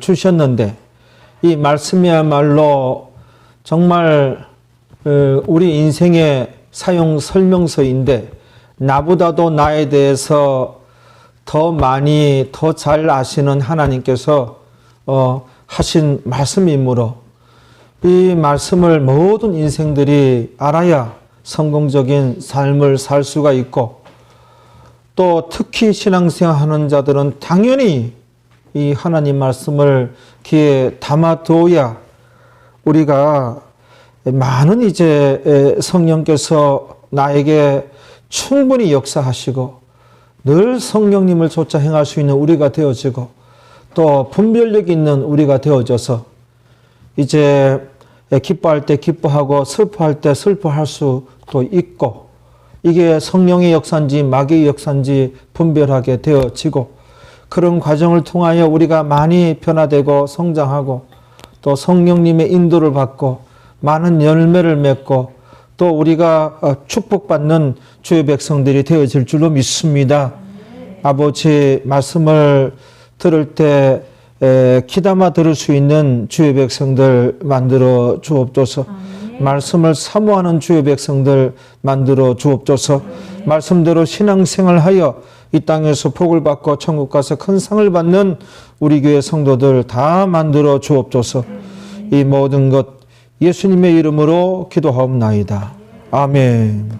주셨는데 이 말씀이야말로 정말 우리 인생의 사용 설명서인데 나보다도 나에 대해서 더 많이 더 잘 아시는 하나님께서 하신 말씀이므로 이 말씀을 모든 인생들이 알아야 성공적인 삶을 살 수가 있고, 또 특히 신앙생활하는 자들은 당연히 이 하나님 말씀을 귀에 담아두어야 우리가 많은 이제 성령께서 나에게 충분히 역사하시고 늘 성령님을 쫓아 행할 수 있는 우리가 되어지고, 또 분별력 있는 우리가 되어져서 이제 기뻐할 때 기뻐하고 슬퍼할 때 슬퍼할 수도 있고, 이게 성령의 역사인지 마귀의 역사인지 분별하게 되어지고, 그런 과정을 통하여 우리가 많이 변화되고 성장하고, 또 성령님의 인도를 받고 많은 열매를 맺고, 또 우리가 축복받는 주의 백성들이 되어질 줄로 믿습니다. 아버지 말씀을 들을 때 귀담아 들을 수 있는 주의 백성들 만들어 주옵소서. 말씀을 사모하는 주의 백성들 만들어 주옵소서. 말씀대로 신앙생활하여 이 땅에서 복을 받고 천국 가서 큰 상을 받는 우리 교회 성도들 다 만들어 주옵소서. 이 모든 것 예수님의 이름으로 기도하옵나이다. 아멘.